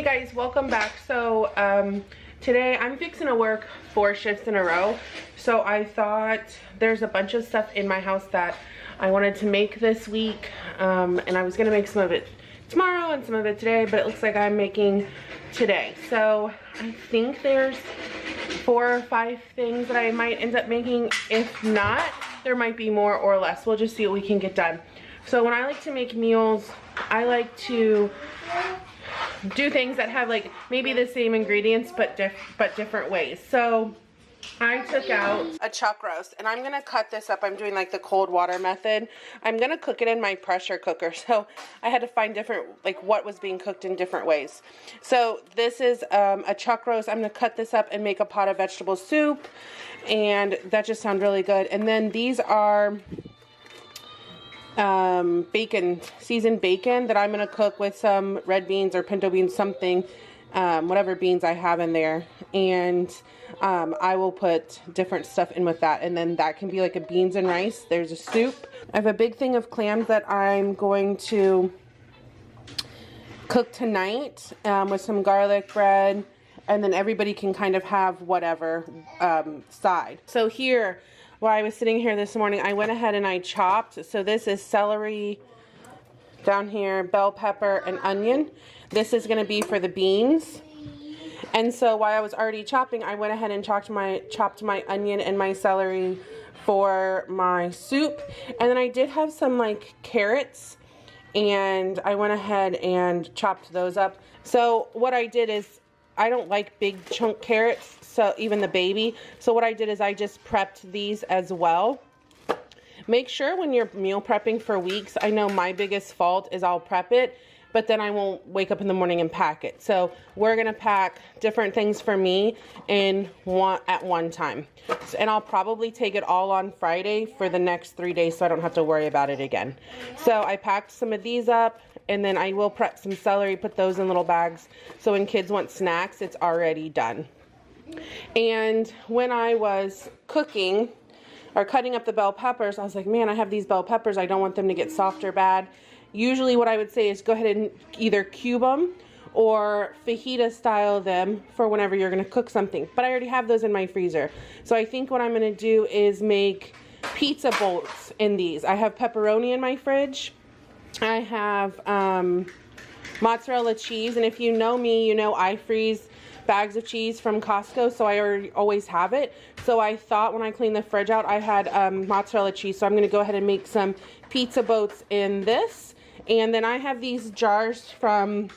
guys, welcome back. So today I'm fixing to work 4 shifts in a row, so I thought there's a bunch of stuff in my house that I wanted to make this week, and I was gonna make some of it tomorrow and some of it today, but it looks like I'm making today. So I think there's 4 or 5 things that I might end up making. If not, there might be more or less. We'll just see what we can get done. So when I like to make meals, I like to do things that have like maybe the same ingredients but different ways. So I took out a chuck roast and I'm gonna cut this up. I'm doing like the cold water method. I'm gonna cook it in my pressure cooker, so I had to find different, like what was being cooked in different ways. So this is a chuck roast. I'm gonna cut this up and make a pot of vegetable soup, and that just sounds really good. And then these are bacon, seasoned bacon that I'm gonna cook with some red beans or pinto beans, something, whatever beans I have in there, and I will put different stuff in with that, and then that can be like a beans and rice. There's a soup. I have a big thing of clams that I'm going to cook tonight with some garlic bread, and then everybody can kind of have whatever side. So here, while I was sitting here this morning, I went ahead and I chopped. So this is celery down here, bell pepper, and onion. This is going to be for the beans. And so while I was already chopping, I went ahead and chopped my onion and my celery for my soup. And then I did have some like carrots, and I went ahead and chopped those up. So what I did is, I don't like big chunk carrots, so even the baby. So what I did is I just prepped these as well. Make sure when you're meal prepping for weeks, I know my biggest fault is I'll prep it, but then I won't wake up in the morning and pack it. So we're gonna pack different things for me at one time. And I'll probably take it all on Friday for the next 3 days, so I don't have to worry about it again. So I packed some of these up, and then I will prep some celery, put those in little bags, so when kids want snacks, it's already done. And when I was cooking or cutting up the bell peppers, I was like, man, I have these bell peppers. I don't want them to get soft or bad. Usually what I would say is go ahead and either cube them or fajita style them for whenever you're gonna cook something. But I already have those in my freezer. So I think what I'm gonna do is make pizza bolts in these. I have pepperoni in my fridge. I have mozzarella cheese, and if you know me, you know I freeze bags of cheese from Costco, so I always have it. So I thought when I cleaned the fridge out, I had mozzarella cheese, so I'm gonna go ahead and make some pizza boats in this. And then I have these jars from,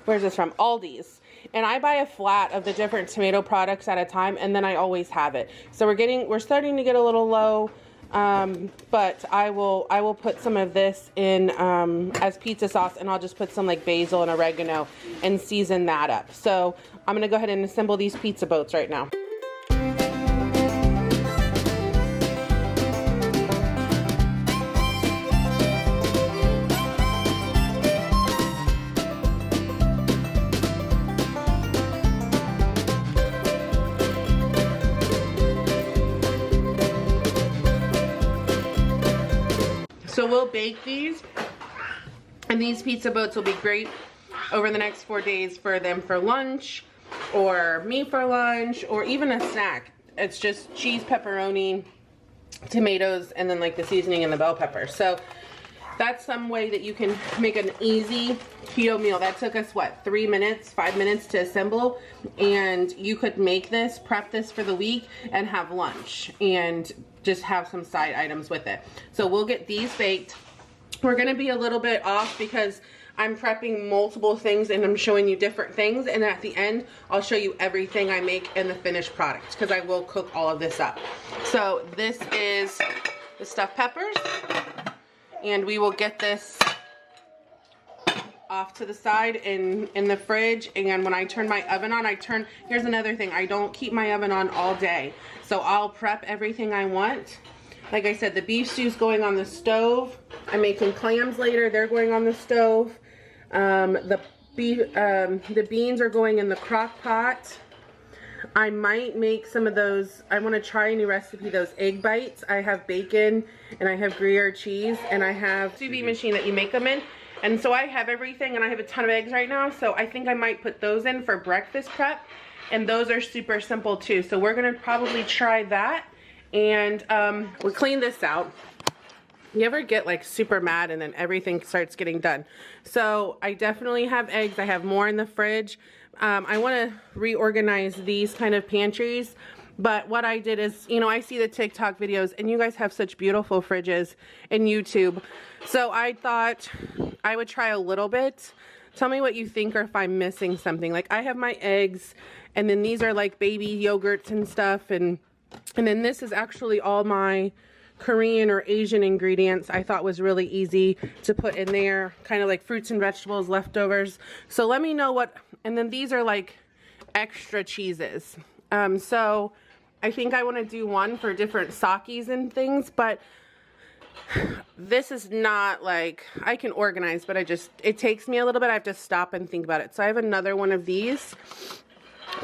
where's this from? Aldi's. And I buy a flat of the different tomato products at a time, and then I always have it. So we're starting to get a little low, but I will put some of this in as pizza sauce, and I'll just put some like basil and oregano and season that up. So I'm gonna go ahead and assemble these pizza boats right now. So we'll bake these, and these pizza boats will be great over the next 4 days for them for lunch, or me for lunch, or even a snack. It's just cheese, pepperoni, tomatoes, and then like the seasoning and the bell pepper. So that's some way that you can make an easy keto meal. That took us, what, 3 minutes, 5 minutes to assemble, and you could make this, prep this for the week, and have lunch, and just have some side items with it. So we'll get these baked. We're gonna be a little bit off because I'm prepping multiple things and I'm showing you different things, and at the end I'll show you everything I make in the finished product, because I will cook all of this up. So this is the stuffed peppers, and we will get this off to the side in the fridge. And when I turn my oven on, here's another thing, I don't keep my oven on all day, so I'll prep everything I want. Like I said, the beef stew's going on the stove. I'm making clams later, they're going on the stove. The beans are going in the crock pot. I might make some of those, I want to try a new recipe, those egg bites. I have bacon and I have Gruyere cheese and I have sous vide machine that you make them in. And so I have everything, and I have a ton of eggs right now, so I think I might put those in for breakfast prep, and those are super simple too. So we're gonna probably try that, and we'll clean this out. You ever get like super mad and then everything starts getting done? So I definitely have eggs. I have more in the fridge. I want to reorganize these kind of pantries. But what I did is, you know, I see the TikTok videos and you guys have such beautiful fridges in YouTube. So I thought I would try a little bit. Tell me what you think or if I'm missing something. Like I have my eggs, and then these are like baby yogurts and stuff. And then this is actually all my Korean or Asian ingredients. I thought was really easy to put in there, kind of like fruits and vegetables, leftovers. So let me know what, and then these are like extra cheeses. So I think I want to do one for different sakis and things, but this is not like, I can organize, but it takes me a little bit. I have to stop and think about it. So I have another one of these,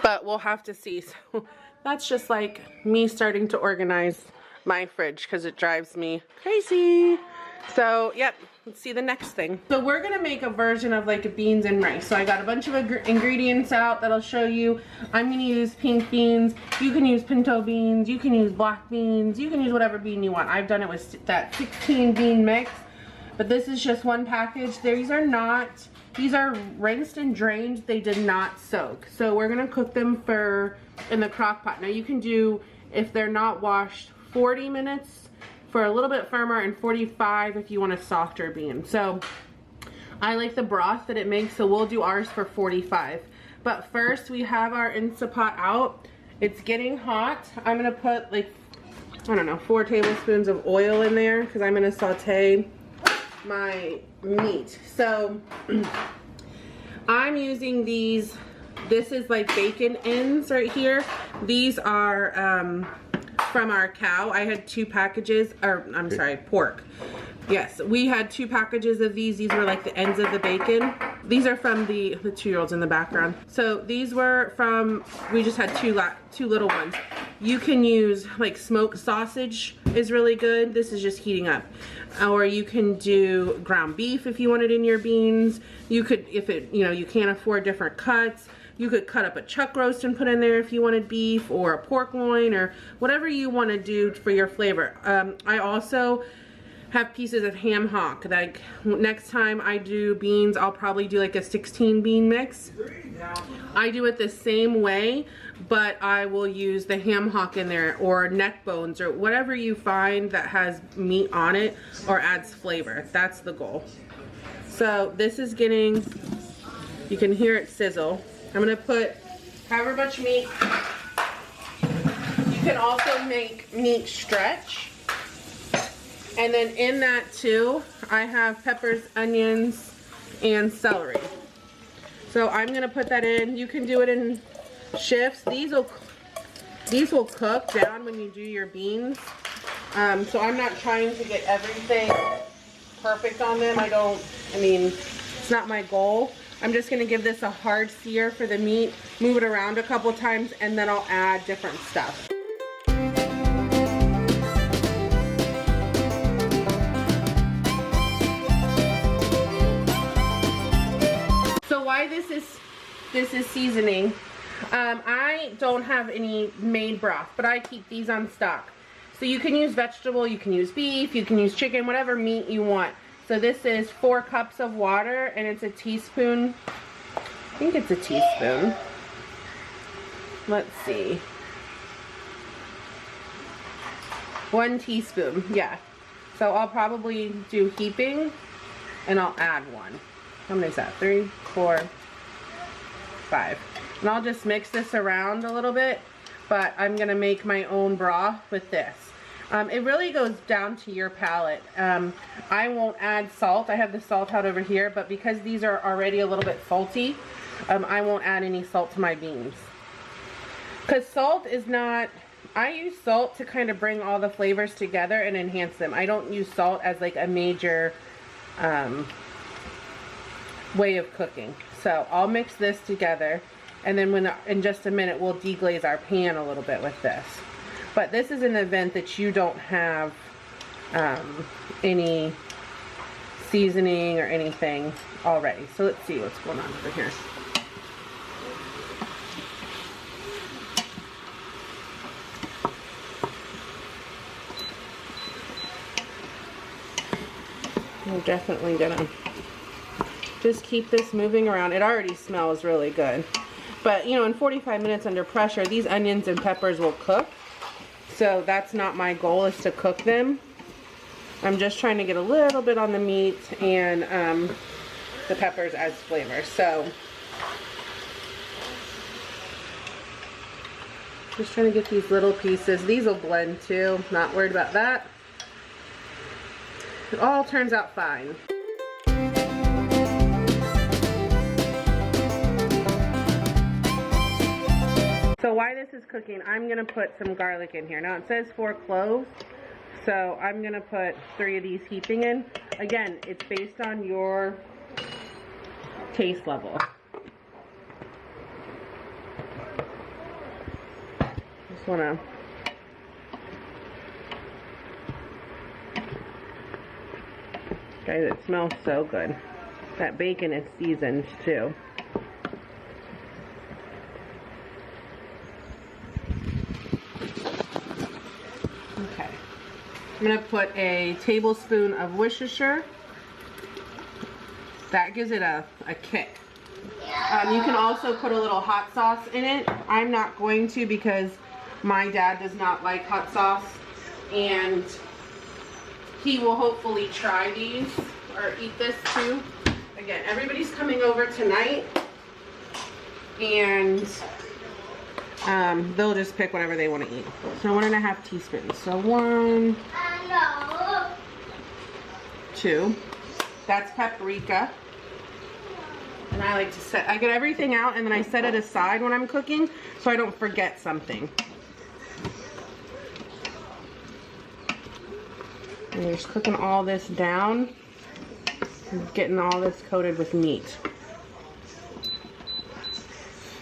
but we'll have to see. So that's just like me starting to organize my fridge because it drives me crazy. So yep, let's see the next thing. So we're gonna make a version of like a beans and rice. So I got a bunch of ingredients out that I'll show you. I'm gonna use pink beans. You can use pinto beans. You can use black beans. You can use whatever bean you want. I've done it with that 16 bean mix, but this is just one package. These are rinsed and drained. They did not soak. So we're gonna cook them in the crock pot. Now you can do, if they're not washed, 40 minutes for a little bit firmer and 45 if you want a softer bean. So I like the broth that it makes, so we'll do ours for 45. But first we have our Instant Pot out. It's getting hot. I'm gonna put like, I don't know, 4 tablespoons of oil in there because I'm gonna saute my meat. So I'm using these, this is like bacon ends right here. These are from our cow. I had 2 packages, or I'm sorry, pork. Yes, we had 2 packages of these. These were like the ends of the bacon. These are from the 2-year-olds in the background. So these were from, we just had two little ones. You can use like smoked sausage is really good. This is just heating up. Or you can do ground beef if you want it in your beans. You could, if it, you know, you can't afford different cuts, you could cut up a chuck roast and put in there if you wanted beef, or a pork loin, or whatever you want to do for your flavor. I also have pieces of ham hock. Like next time I do beans, I'll probably do like a 16 bean mix. I do it the same way, but I will use the ham hock in there, or neck bones, or whatever you find that has meat on it or adds flavor. That's the goal. So this is getting, you can hear it sizzle. I'm gonna put however much meat. You can also make meat stretch. And then in that too, I have peppers, onions, and celery. So I'm gonna put that in. You can do it in shifts. These will cook down when you do your beans. So I'm not trying to get everything perfect on them. I mean, it's not my goal. I'm just gonna give this a hard sear for the meat, move it around a couple times, and then I'll add different stuff. So why this is seasoning, I don't have any made broth, but I keep these on stock. So you can use vegetable, you can use beef, you can use chicken, whatever meat you want. So this is 4 cups of water, and it's a teaspoon. I think it's a teaspoon. Let's see. 1 teaspoon, yeah. So I'll probably do heaping, and I'll add 1. How many is that? 3, 4, 5. And I'll just mix this around a little bit, but I'm gonna make my own broth with this. It really goes down to your palate. I won't add salt. I have the salt out over here, but because these are already a little bit salty, I won't add any salt to my beans. Because salt is not, I use salt to kind of bring all the flavors together and enhance them. I don't use salt as like a major way of cooking. So I'll mix this together, and then in just a minute we'll deglaze our pan a little bit with this. But this is an event that you don't have any seasoning or anything already. So let's see what's going on over here. I'm definitely gonna just keep this moving around. It already smells really good. But, you know, in 45 minutes under pressure, these onions and peppers will cook. So that's not my goal, is to cook them. I'm just trying to get a little bit on the meat and the peppers as flavor. So just trying to get these little pieces. These will blend too. Not worried about that. It all turns out fine. So while this is cooking, I'm gonna put some garlic in here. Now it says 4 cloves, so I'm gonna put 3 of these heaping in. Again, it's based on your taste level. Just wanna guys, it smells so good. That bacon is seasoned too. Okay. I'm going to put a tablespoon of Worcestershire. That gives it a kick. You can also put a little hot sauce in it. I'm not going to because my dad does not like hot sauce. And he will hopefully try these or eat this too. Again, everybody's coming over tonight, and they'll just pick whatever they want to eat. So 1.5 teaspoons. So 1, 2. That's paprika. And I like to I get everything out and then I set it aside when I'm cooking so I don't forget something. And you're just cooking all this down and getting all this coated with meat.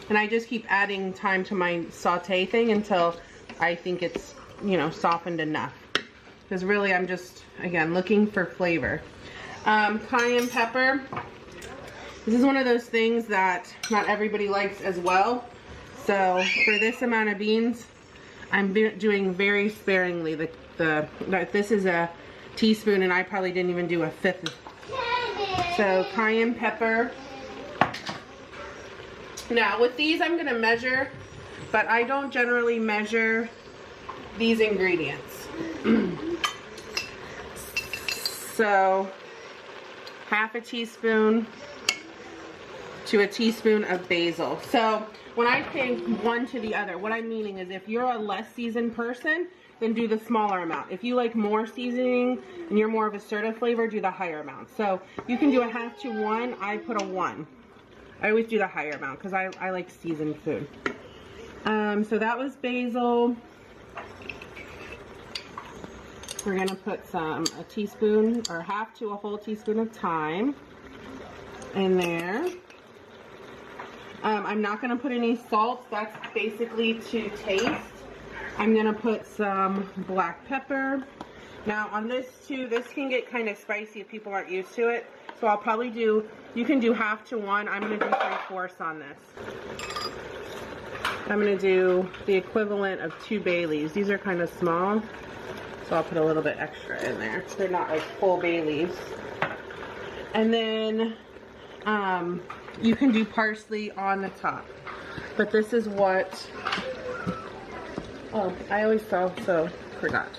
And I just keep adding time to my saute thing until I think it's, you know, softened enough. Because really I'm just, again, looking for flavor. Cayenne pepper. This is one of those things that not everybody likes as well. So for this amount of beans, I'm doing very sparingly. This is a teaspoon and I probably didn't even do 1/5. So cayenne pepper. Now with these I'm going to measure, but I don't generally measure these ingredients. So 1/2 teaspoon to a teaspoon of basil. So when I say one to the other, what I'm meaning is if you're a less seasoned person, then do the smaller amount. If you like more seasoning and you're more of a assertive flavor, do the higher amount. So you can do 1/2 to 1. I put a 1. I always do the higher amount because I like seasoned food. So that was basil. We're gonna put a teaspoon or 1/2 to a whole teaspoon of thyme in there. I'm not gonna put any salt. That's basically to taste. I'm gonna put some black pepper. Now on this too, this can get kind of spicy if people aren't used to it. So I'll probably do, you can do 1/2 to 1. I'm gonna do 3/4 on this. I'm gonna do the equivalent of 2 bay leaves. These are kind of small, so I'll put a little bit extra in there. They're not like full bay leaves. And then you can do parsley on the top. But this is what, oh, I always also forgot.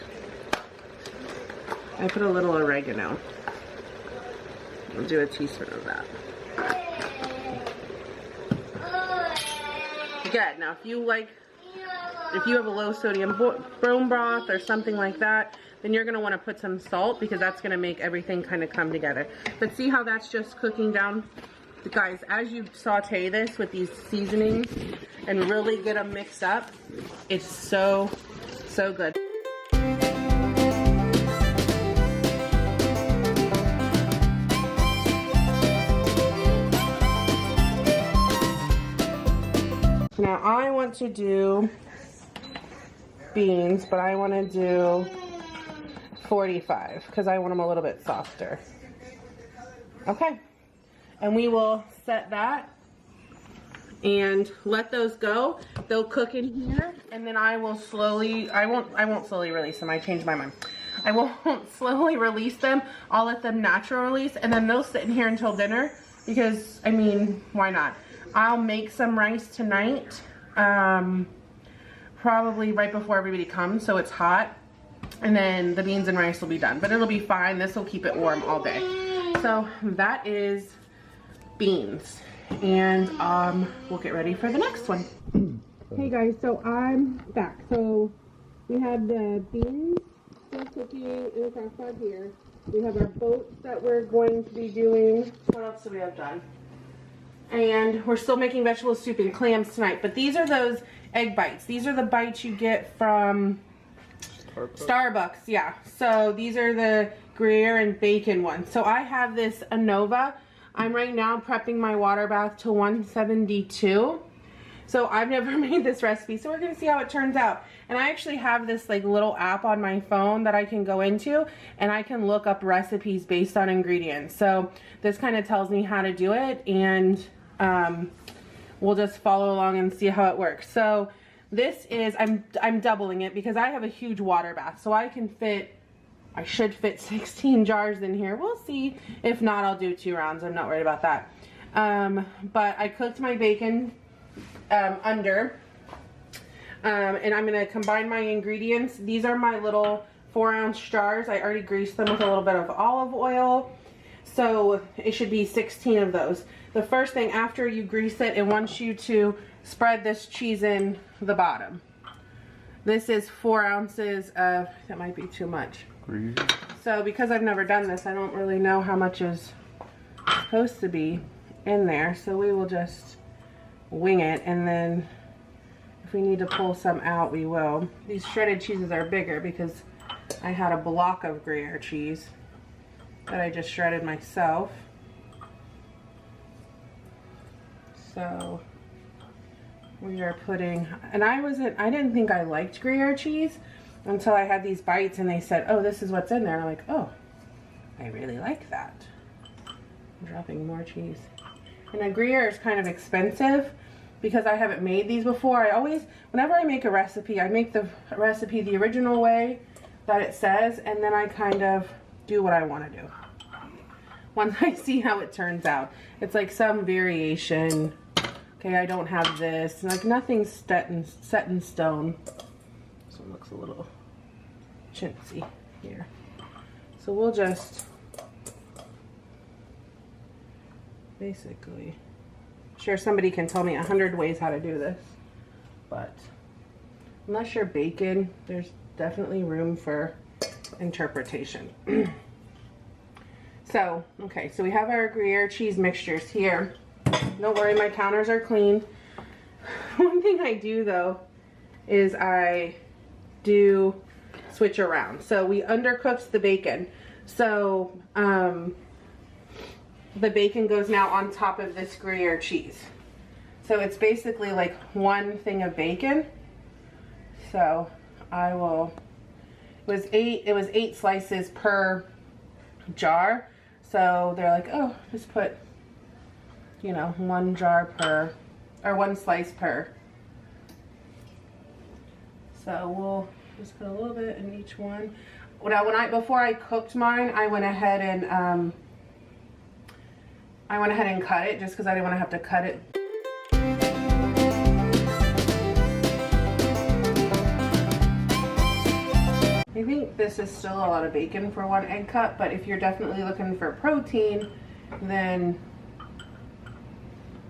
I put a little oregano. I'll do a teaspoon of that. Good. Now, if you have a low sodium bone broth or something like that, then you're going to want to put some salt because that's going to make everything kind of come together. But see how that's just cooking down? Guys, as you saute this with these seasonings and really get them mixed up, it's so, so good. Now I want to do beans, but I want to do 45 because I want them a little bit softer. Okay, and we will set that and let those go. They'll cook in here, and then I will slowly, I won't slowly release them. I changed my mind. I won't slowly release them. I'll let them natural release, and then they'll sit in here until dinner because, I mean, why not? I'll make some rice tonight, probably right before everybody comes, so it's hot, and then the beans and rice will be done, but it'll be fine. This will keep it warm all day. So that is beans, and we'll get ready for the next one. Hey guys, so I'm back. So we have the beans still cooking in the crock pot here. We have our boats that we're going to be doing. What else do we have done? And we're still making vegetable soup and clams tonight, but these are those egg bites. These are the bites you get from Starbucks, yeah. So these are the Gruyere and bacon ones. So I have this ANOVA. I'm right now prepping my water bath to 172. So I've never made this recipe, so we're gonna see how it turns out. And I actually have this like little app on my phone that I can go into, and I can look up recipes based on ingredients. So this kind of tells me how to do it, and we'll just follow along and see how it works. So this is, I'm doubling it because I have a huge water bath, so I should fit 16 jars in here. We'll see. If not, I'll do 2 rounds. I'm not worried about that. But I cooked my bacon under, and I'm gonna combine my ingredients. These are my little 4-ounce jars. I already greased them with a little bit of olive oil, so it should be 16 of those. The first thing after you grease it, it wants you to spread this cheese in the bottom. This is 4 ounces of, that might be too much. So because I've never done this, I don't really know how much is supposed to be in there. So we will just wing it, and then if we need to pull some out, we will. These shredded cheeses are bigger because I had a block of Gruyere cheese that I just shredded myself. So we are putting, and I didn't think I liked Gruyere cheese until I had these bites and they said, oh, this is what's in there. And I'm like, oh, I really like that. I'm dropping more cheese. And a Gruyere is kind of expensive because I haven't made these before. Whenever I make a recipe, I make the recipe the original way that it says, and then I kind of do what I want to do once I see how it turns out. It's like some variation. Okay, I don't have this. Like nothing's set in stone. This one looks a little chintzy here. So we'll just basically, sure, somebody can tell me 100 ways how to do this, but unless you're bacon, there's definitely room for interpretation. So, okay, so we have our Gruyere cheese mixtures here. Don't worry, my counters are clean. One thing I do though is I do switch around. So we undercooked the bacon. So the bacon goes now on top of this Gruyere cheese. So it's basically like one thing of bacon. So I will, it was 8 slices per jar. So they're like, oh, just put, you know, 1 jar per, or 1 slice per. So we'll just put a little bit in each one. Now, before I cooked mine, I went ahead and cut it just because I didn't want to have to cut it. I think this is still a lot of bacon for 1 egg cup, but if you're definitely looking for protein, then,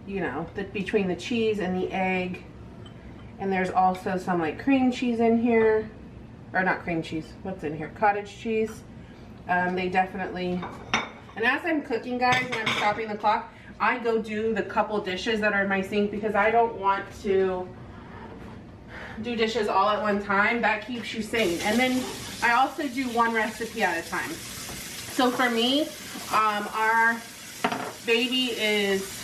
you know, between the cheese and the egg, and there's also some like cream cheese in here, or not cream cheese, what's in here? Cottage cheese. They definitely, and as I'm cooking, guys, when I'm stopping the clock, I go do the couple dishes that are in my sink because I don't want to do dishes all at one time. That keeps you sane. And then I also do 1 recipe at a time. So for me, our baby is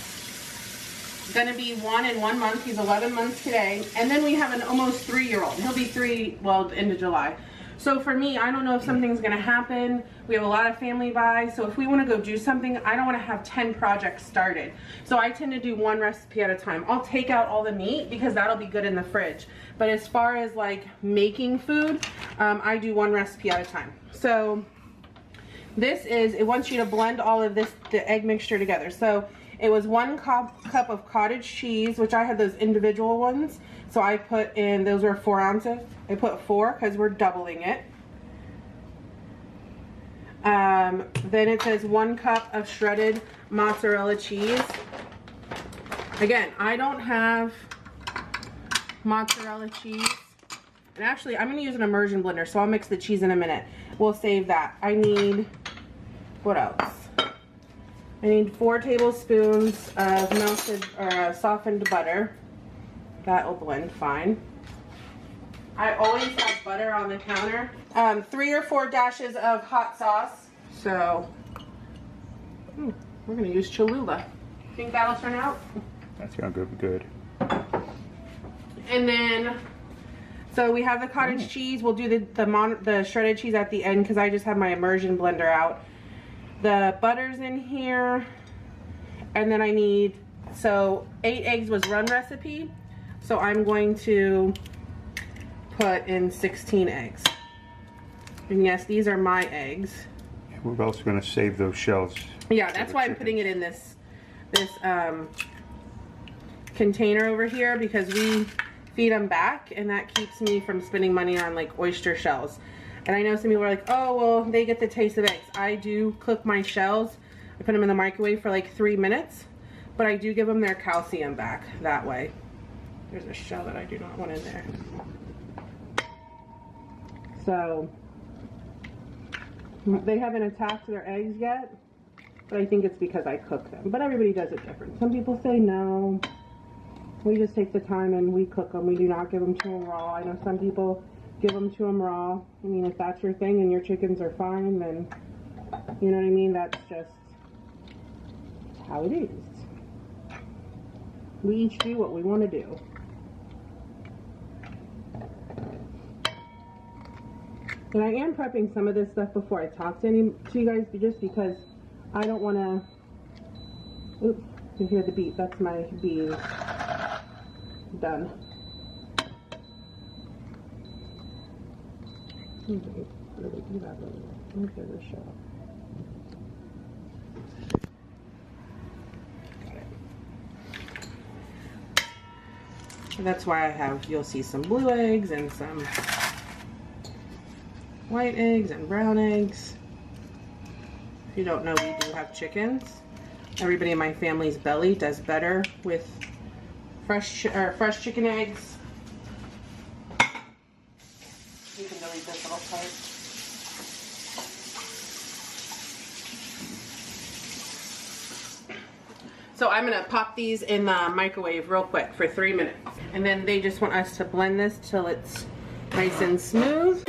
gonna be 1 in 1 month. He's 11 months today. And then we have an almost 3-year-old. He'll be 3, well, end of July. So for me, I don't know if something's gonna happen. We have a lot of family by, so if we wanna go do something, I don't wanna have 10 projects started. So I tend to do one recipe at a time. I'll take out all the meat because that'll be good in the fridge. But as far as like making food, I do one recipe at a time. So this is, it wants you to blend all of this, the egg mixture together. So it was 1 cup of cottage cheese, which I had those individual ones. So I put in, those were 4 ounces. I put 4 because we're doubling it. Then it says 1 cup of shredded mozzarella cheese. Again, I don't have mozzarella cheese. And actually, I'm going to use an immersion blender, so I'll mix the cheese in a minute. We'll save that. I need, what else? I need 4 tablespoons of melted or softened butter. That'll blend fine. I always have butter on the counter. 3 or 4 dashes of hot sauce. So, we're gonna use Cholula. Think that'll turn out? That's gonna go good. And then, so we have the cottage cheese. We'll do the shredded cheese at the end because I just have my immersion blender out. The butter's in here. And then I need, so 8 eggs was one recipe. So I'm going to put in 16 eggs. And yes, these are my eggs. We're also going to save those shells. Yeah, that's why I'm putting it in this container over here, because we feed them back, and that keeps me from spending money on like oyster shells. And I know some people are like, oh, well, they get the taste of eggs. I do cook my shells. I put them in the microwave for like 3 minutes, but I do give them their calcium back that way. There's a shell that I do not want in there. So, they haven't attacked their eggs yet, but I think it's because I cook them. But everybody does it different. Some people say no, we just take the time and we cook them. We do not give them to them raw. I know some people give them to them raw. I mean, if that's your thing and your chickens are fine, then, you know what I mean? That's just how it is. We each do what we want to do. And I am prepping some of this stuff before I talk to you guys, just because I don't want to, oops, you hear the beep, that's my bees. Done. Okay, really do that really well. Let me give it a shot. And that's why I have, you'll see some blue eggs and some white eggs and brown eggs. If you don't know, we do have chickens. Everybody in my family's belly does better with fresh chicken eggs. You can delete this little part. So I'm gonna pop these in the microwave real quick for 3 minutes. And then they just want us to blend this till it's nice and smooth.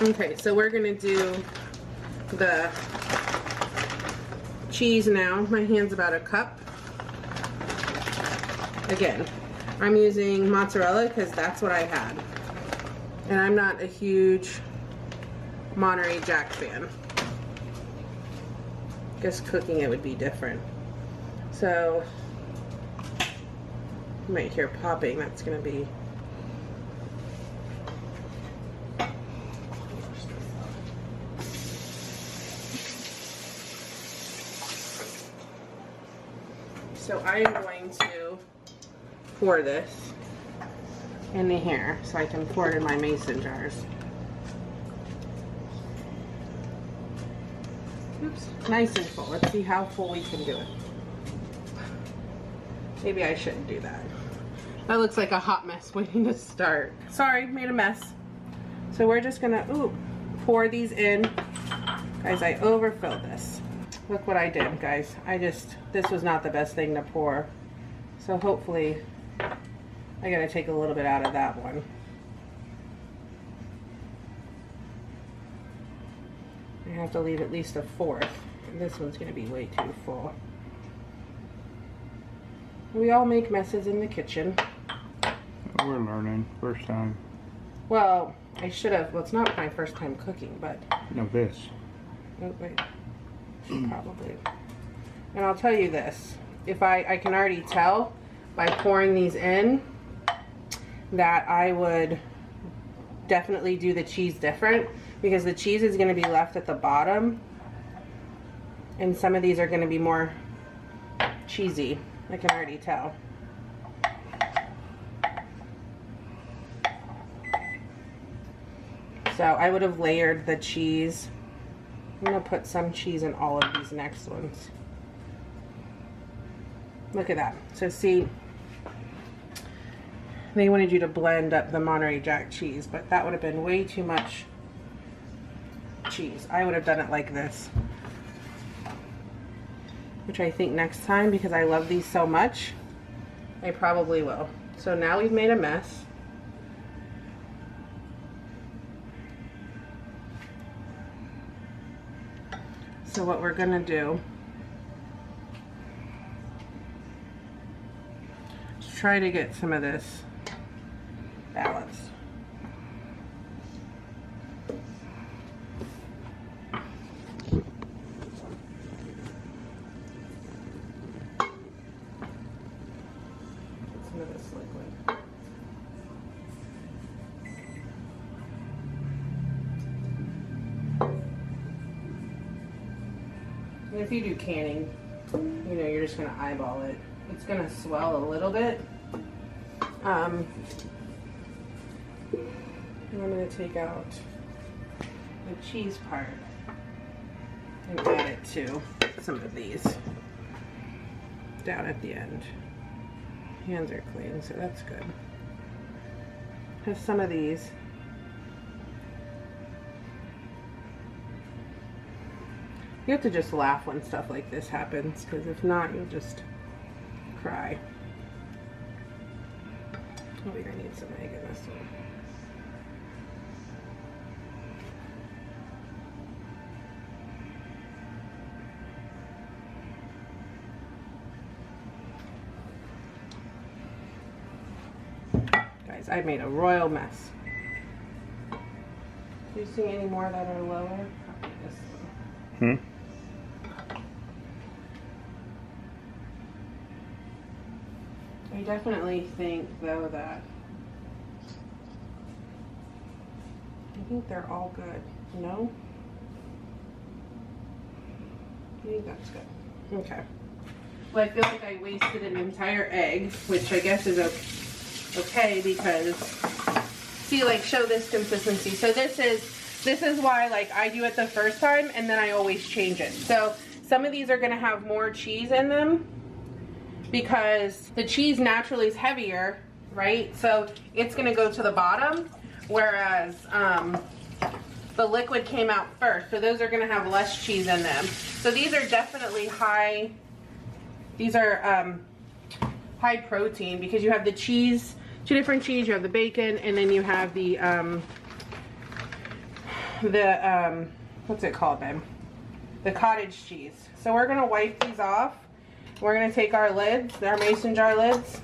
Okay, so we're gonna do the cheese now. My hand's about a cup. Again, I'm using mozzarella because that's what I had. And I'm not a huge Monterey Jack fan. Guess cooking it would be different. So, you might hear popping, that's gonna be. So I'm going to pour this in here so I can pour it in my mason jars. Oops, nice and full. Let's see how full we can do it. Maybe I shouldn't do that. That looks like a hot mess waiting to start. Sorry, made a mess. So we're just gonna, pour these in. Guys, I overfilled this. Look what I did, guys. This was not the best thing to pour. So hopefully, I gotta take a little bit out of that one. I have to leave at least a fourth. And this one's gonna be way too full. We all make messes in the kitchen. We're learning. First time. Well, I should have. Well, it's not my first time cooking, but. No, this. Oh, wait. Probably. And I'll tell you this. If I can already tell by pouring these in that I would definitely do the cheese different, because the cheese is going to be left at the bottom and some of these are going to be more cheesy. I can already tell. So I would have layered the cheese. I'm going to put some cheese in all of these next ones. Look at that. So see, they wanted you to blend up the Monterey Jack cheese, but that would have been way too much cheese. I would have done it like this, which I think next time, because I love these so much, I probably will. So now we've made a mess. So what we're gonna do is try to get some of this balanced. Some of this liquid. And if you do canning, you know, you're just gonna eyeball it. It's gonna swell a little bit. And I'm gonna take out the cheese part and add it to some of these down at the end. Hands are clean, so that's good. Have some of these. You have to just laugh when stuff like this happens, because if not, you'll just cry. Oh, we're gonna need some egg in this one. Guys, I made a royal mess. Do you see any more that are lower? Probably this one. I definitely think, though, that I think they're all good. No? I think that's good. Okay. Well, I feel like I wasted an entire egg, which I guess is okay because, see, like, show this consistency. So this is why, like, I do it the first time and then I always change it. So some of these are going to have more cheese in them because the cheese naturally is heavier, right? So it's going to go to the bottom, whereas the liquid came out first. So those are going to have less cheese in them. So these are definitely high, these are high protein because you have the cheese, 2 different cheese, you have the bacon, and then you have the what's it called, babe? The cottage cheese. So we're going to wipe these off. We're going to take our lids, our mason jar lids,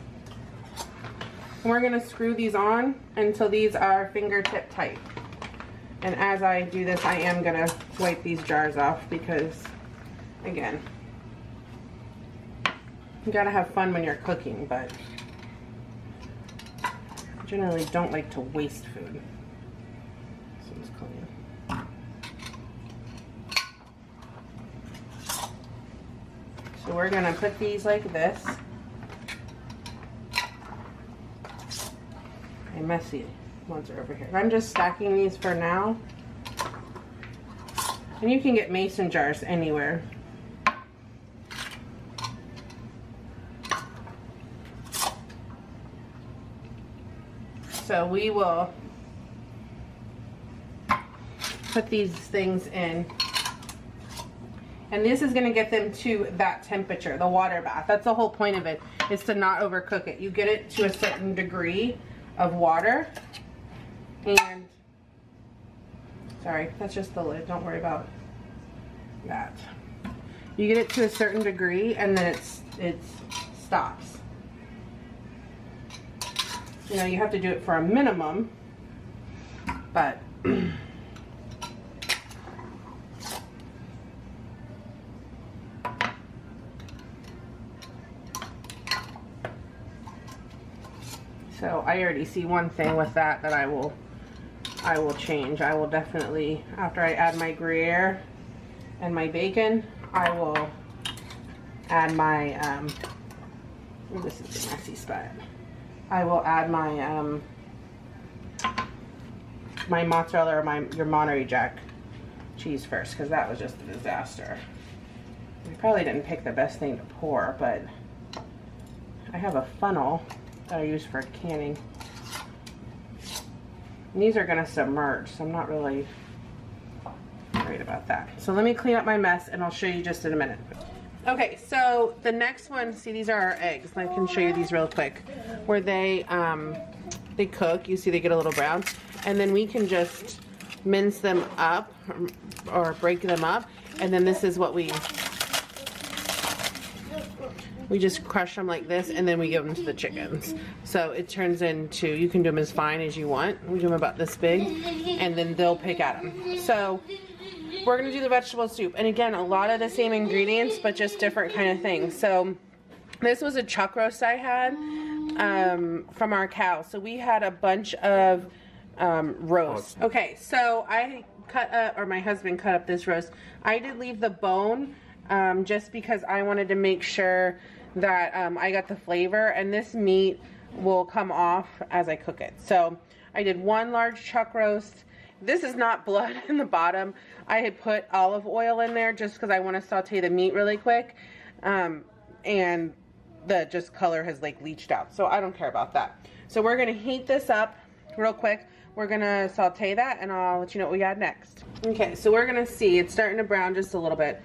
and we're going to screw these on until these are fingertip tight. And as I do this, I am going to wipe these jars off because, again, you got to have fun when you're cooking, but I generally don't like to waste food. This one's clean. So we're going to put these like this. And messy ones are over here. I'm just stacking these for now. And you can get mason jars anywhere. So we will put these things in. And this is going to get them to that temperature, the water bath. That's the whole point of it, is to not overcook it. You get it to a certain degree of water. And, sorry, that's just the lid. Don't worry about that. You get it to a certain degree and then it stops. You know, you have to do it for a minimum, but so I already see one thing with that I will change. I will definitely, after I add my Gruyere and my bacon, I will add my oh, this is a messy spot. I will add my my mozzarella or your Monterey Jack cheese first, because that was just a disaster. I probably didn't pick the best thing to pour, but I have a funnel that I use for canning. And these are gonna submerge, so I'm not really worried about that. So let me clean up my mess and I'll show you just in a minute. Okay, so the next one, see, these are our eggs. I can show you these real quick. Where they cook, you see they get a little brown, and then we can just mince them up or break them up, and then this is what we just crush them like this, and then we give them to the chickens. So it turns into, you can do them as fine as you want. We do them about this big, and then they'll pick at them. So we're gonna do the vegetable soup, and again, a lot of the same ingredients, but just different kind of things. So this was a chuck roast I had from our cow. So we had a bunch of roast. Okay, so I cut up, or my husband cut up this roast. I did leave the bone just because I wanted to make sure that I got the flavor, and this meat will come off as I cook it. So I did one large chuck roast. This is not blood in the bottom. I had put olive oil in there just because I want to saute the meat really quick, and the just color has like leached out, so I don't care about that. So we're gonna heat this up real quick. We're gonna saute that, and I'll let you know what we got next. Okay, so we're gonna see it's starting to brown just a little bit.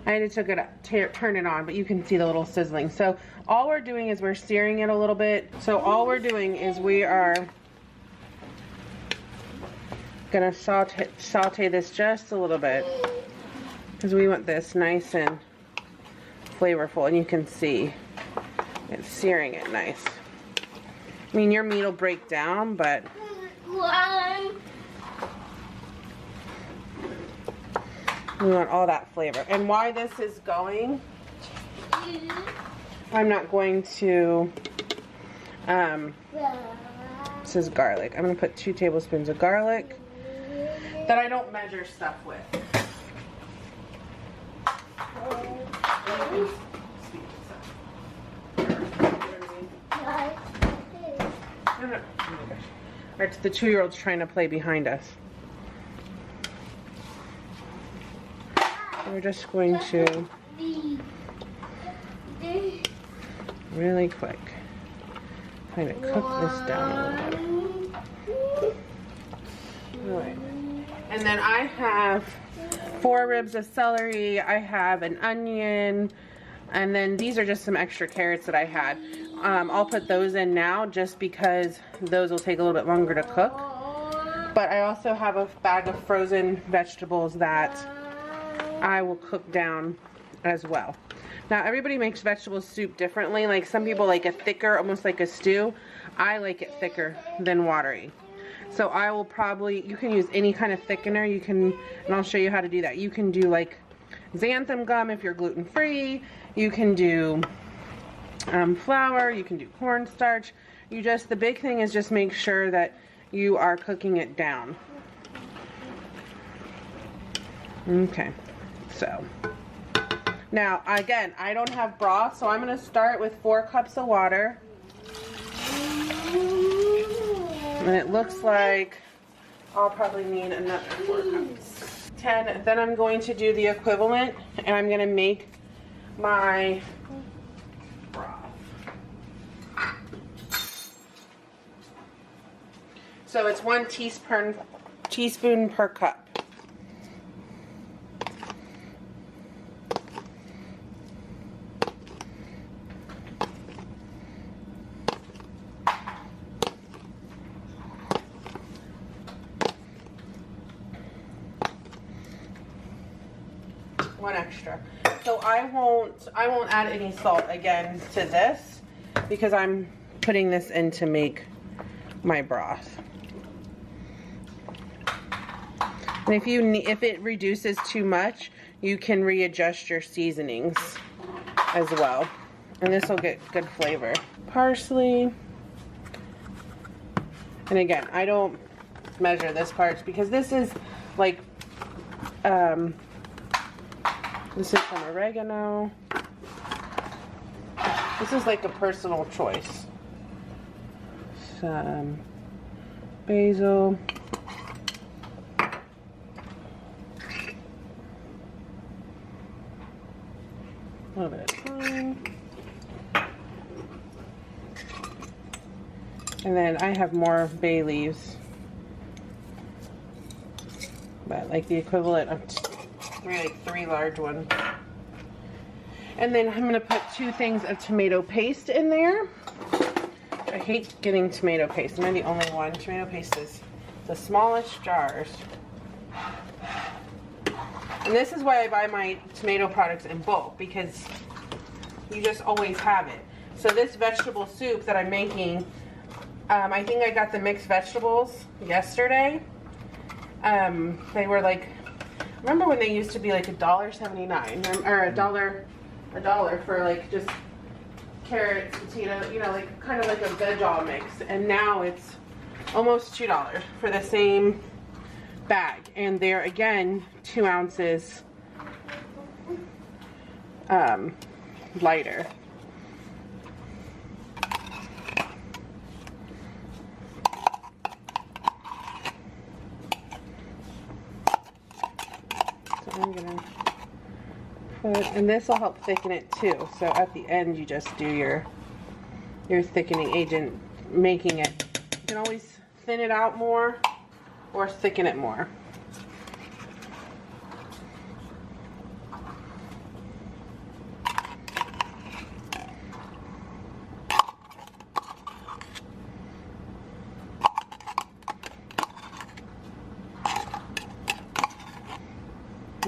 I had to turn it on, but you can see the little sizzling. So all we're doing is we're searing it a little bit. So all we're doing is we are gonna saute this just a little bit, because we want this nice and flavorful, and you can see it's searing it nice. I mean, your meat will break down, but we want all that flavor. And why this is going, I'm not going to, this is garlic. I'm gonna put 2 tablespoons of garlic that I don't measure stuff with. Alright, the 2-year-old's trying to play behind us. We're just going to really quick kind of cook this down a little bit. Alright. And then I have 4 ribs of celery, I have an onion, and then these are just some extra carrots that I had. I'll put those in now just because those will take a little bit longer to cook. But I also have a bag of frozen vegetables that I will cook down as well. Now everybody makes vegetable soup differently. Like some people like it thicker, almost like a stew. I like it thicker than watery. So I will probably, you can use any kind of thickener. You can, and I'll show you how to do that. You can do like xanthan gum if you're gluten-free. You can do flour, you can do cornstarch. The big thing is just make sure that you are cooking it down. Okay, so now again, I don't have broth, so I'm going to start with 4 cups of water. And it looks like I'll probably need another 4 cups. 10, then I'm going to do the equivalent, and I'm going to make my broth. So it's 1 teaspoon per cup. One extra. So I won't add any salt again to this because I'm putting this in to make my broth. And if it reduces too much, you can readjust your seasonings as well. And this will get good flavor. Parsley. And again, I don't measure this part because this is like, this is some oregano. This is like a personal choice. Some basil. A little bit of thyme. And then I have more bay leaves. But like the equivalent of three large ones. And then I'm gonna put 2 things of tomato paste in there. I hate getting tomato paste. Am I the only one? Tomato paste is the smallest jars. And this is why I buy my tomato products in bulk, because you just always have it. So this vegetable soup that I'm making, I think I got the mixed vegetables yesterday. They were like, remember when they used to be like $1.79 or a dollar for like just carrots, potato, you know, like kind of like a veg-all mix. And now it's almost $2 for the same bag. And they're again 2 ounces lighter. So I'm gonna put, and this will help thicken it too. So at the end you just do your thickening agent, making it. You can always thin it out more or thicken it more.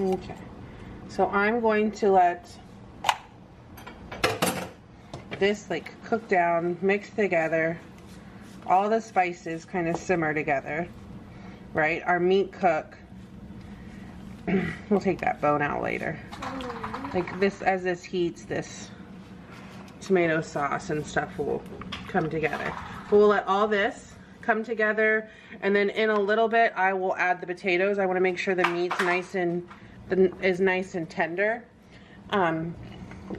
Okay, so I'm going to let this like cook down, mix together, all the spices kind of simmer together, right? Our meat cook. We'll take that bone out later. Like this, as this heats, this tomato sauce and stuff will come together. But we'll let all this come together, and then in a little bit I will add the potatoes. I want to make sure the meat's nice and tender. And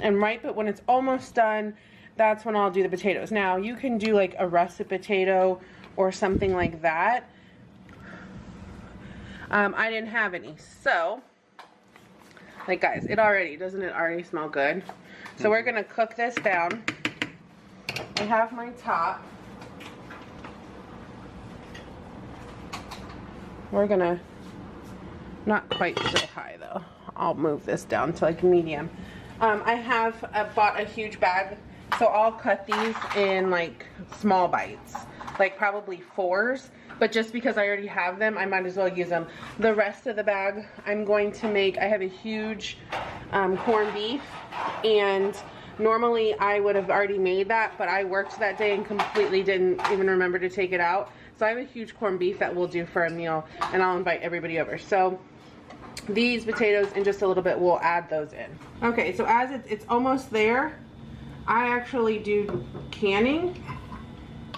right, but when it's almost done, that's when I'll do the potatoes. Now you can do like a russet potato or something like that. I didn't have any, so like guys, doesn't it already smell good? So we're gonna cook this down. I have my top. We're gonna, not quite so high though. I'll move this down to like medium. I have bought a huge bag, so I'll cut these in like small bites, like probably 4s, but just because I already have them, I might as well use them. The rest of the bag, I'm going to make, I have a huge corned beef, and normally I would have already made that, but I worked that day and completely didn't even remember to take it out. So I have a huge corned beef that we'll do for a meal, and I'll invite everybody over. So these potatoes in just a little bit, we'll add those in. Okay, so as it's almost there, I actually do canning.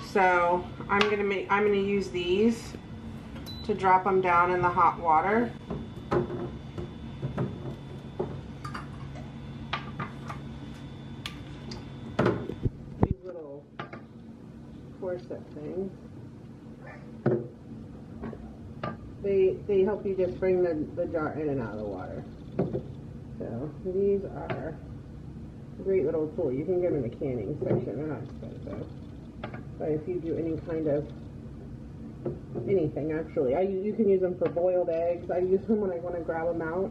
So I'm gonna use these to drop them down in the hot water. These little forceps things. They help you just bring the jar in and out of the water. So these are a great little tool. You can get them in the canning section. They're not expensive. But if you do any kind of anything, actually, you can use them for boiled eggs. I use them when I want to grab them out.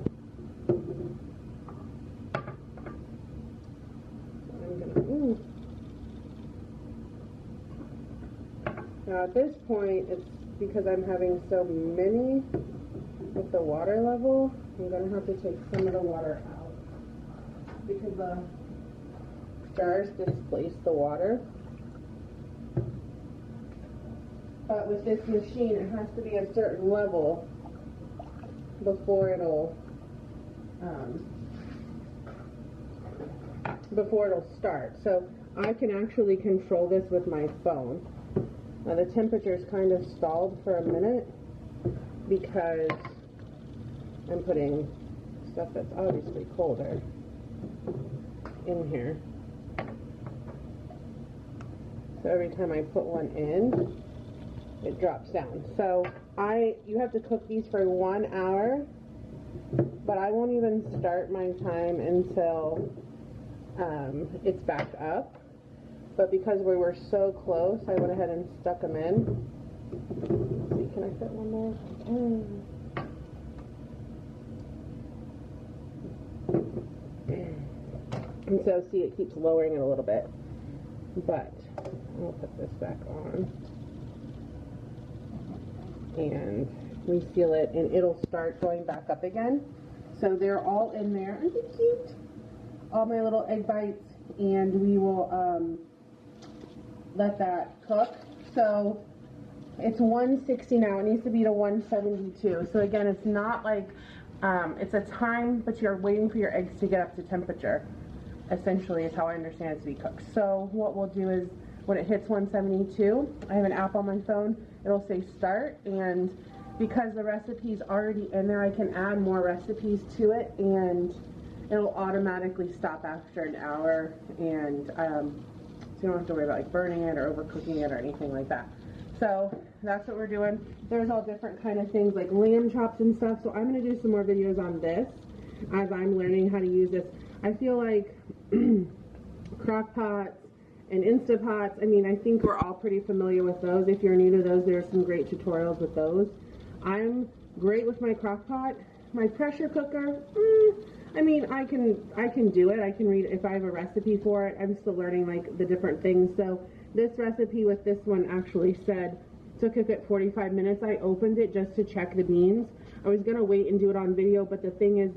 Now at this point, it's because I'm having so many with the water level, I'm going to have to take some of the water out because the jars displace the water. But with this machine, it has to be a certain level before it'll start. So I can actually control this with my phone. Now the temperature's kind of stalled for a minute because I'm putting stuff that's obviously colder in here. So every time I put one in, it drops down. So you have to cook these for 1 hour, but I won't even start my time until it's back up. But because we were so close, I went ahead and stuck them in. Let's see, can I fit one more? And so see, it keeps lowering it a little bit. But I'll put this back on. And we seal it, and it'll start going back up again. So they're all in there. Aren't they cute? All my little egg bites, and we will let that cook. So it's 160 now. It needs to be to 172. So again, it's not like it's a time, but you're waiting for your eggs to get up to temperature. Essentially, is how I understand it to be cooked. So what we'll do is when it hits 172, I have an app on my phone. It'll say start, and because the recipe's already in there, I can add more recipes to it, and it'll automatically stop after an hour, and so you don't have to worry about like burning it or overcooking it or anything like that. So that's what we're doing. There's all different kind of things like lamb chops and stuff, so I'm going to do some more videos on this as I'm learning how to use this. I feel like crock pots and Instapots, I mean, I think we're all pretty familiar with those. If you're new to those, there are some great tutorials with those. I'm great with my crock pot. My pressure cooker, I mean, I can do it. I can read if I have a recipe for it. I'm still learning like the different things. So this recipe with this one actually said to cook it 45 minutes. I opened it just to check the beans. I was gonna wait and do it on video, but the thing is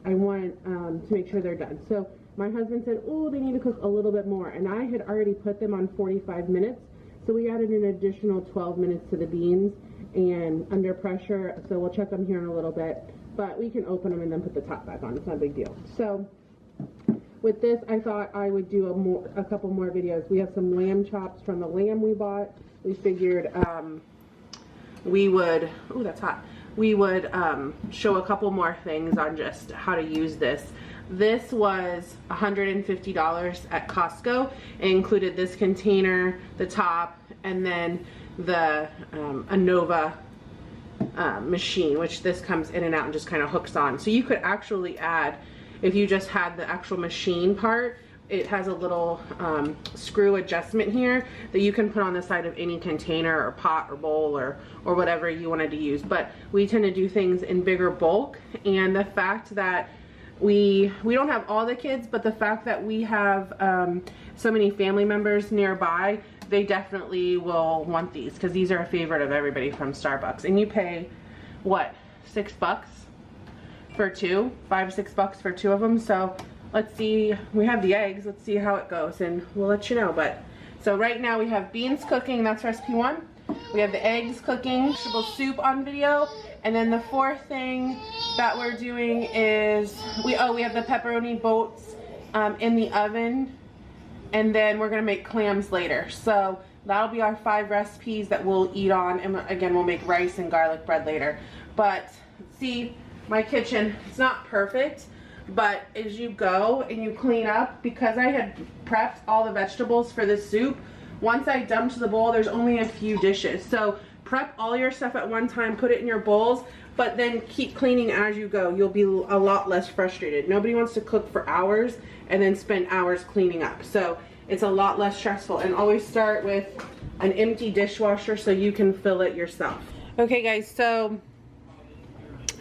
I want to make sure they're done. So my husband said, oh, they need to cook a little bit more, and I had already put them on 45 minutes. So we added an additional 12 minutes to the beans and under pressure. So we'll check them here in a little bit. But we can open them and then put the top back on. It's not a big deal. So with this, I thought I would do a couple more videos. We have some lamb chops from the lamb we bought. We figured we would, oh, that's hot. We would show a couple more things on just how to use this. This was $150 at Costco. It included this container, the top, and then the Anova machine, which this comes in and out and just kind of hooks on. So you could actually add, if you just had the actual machine part, it has a little screw adjustment here that you can put on the side of any container or pot or bowl or whatever you wanted to use. But we tend to do things in bigger bulk, and the fact that we don't have all the kids, but the fact that we have so many family members nearby, they definitely will want these because these are a favorite of everybody from Starbucks. And you pay what, $6 for two, $5 or $6 for two of them. So let's see, we have the eggs, let's see how it goes and we'll let you know. But so right now we have beans cooking, that's recipe 1. We have the eggs cooking, vegetable soup on video, and then the fourth thing that we're doing is we have the pepperoni boats in the oven, and then we're gonna make clams later. So that'll be our 5 recipes that we'll eat on, and again we'll make rice and garlic bread later. But see, my kitchen, it's not perfect, but as you go and you clean up, because I had prepped all the vegetables for this soup, once I dumped the bowl, there's only a few dishes. So prep all your stuff at one time, put it in your bowls, but then keep cleaning as you go. You'll be a lot less frustrated. Nobody wants to cook for hours and then spend hours cleaning up. So it's a lot less stressful, and always start with an empty dishwasher so you can fill it yourself. Okay guys, so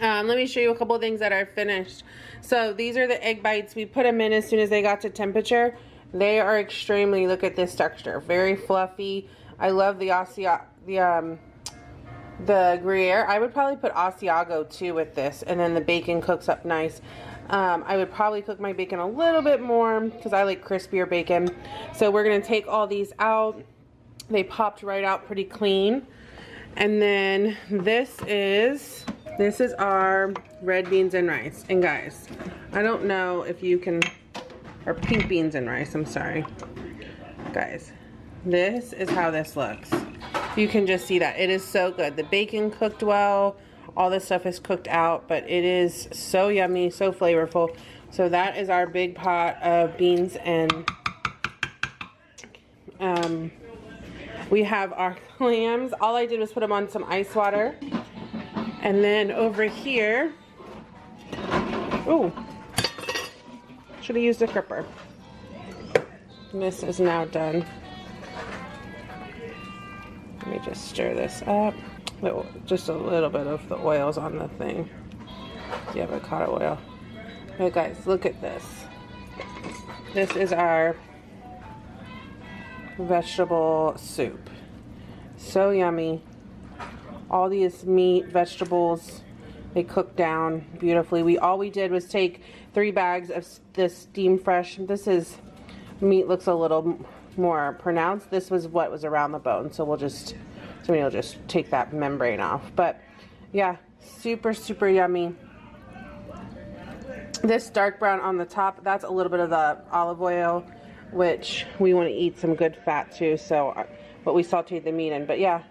let me show you a couple of things that are finished. So these are the egg bites. We put them in as soon as they got to temperature. They are extremely, look at this texture, very fluffy. I love the Gruyere. I would probably put Asiago too with this, and then the bacon cooks up nice. I would probably cook my bacon a little bit more because I like crispier bacon. So we're gonna take all these out. They popped right out pretty clean. And then this is our red beans and rice. And guys, I don't know if you can, or pink beans and rice, I'm sorry. Guys, this is how this looks. You can just see that. It is so good. The bacon cooked well. All this stuff is cooked out, but it is so yummy, so flavorful. So that is our big pot of beans, and we have our clams. All I did was put them on some ice water. And then over here, oh, should have used a gripper. This is now done. Let me just stir this up. Just a little bit of the oils on the thing. The avocado oil. Okay guys, look at this. This is our vegetable soup. So yummy. All these meat, vegetables, they cook down beautifully. All we did was take 3 bags of this steam fresh. This is, meat looks a little more pronounced. This was what was around the bone, so we'll just take that membrane off. But yeah, super, super yummy. This dark brown on the top, that's a little bit of the olive oil, which we want to eat some good fat too, so what we sauteed the meat in. But yeah,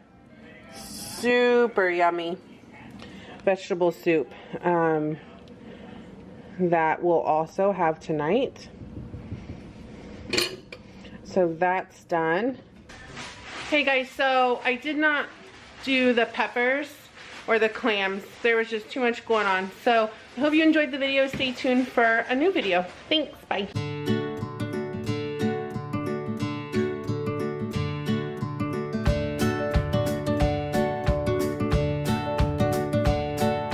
super yummy vegetable soup that we'll also have tonight. So that's done. Hey guys, so I did not do the peppers or the clams. There was just too much going on. So I hope you enjoyed the video. Stay tuned for a new video. Thanks, bye.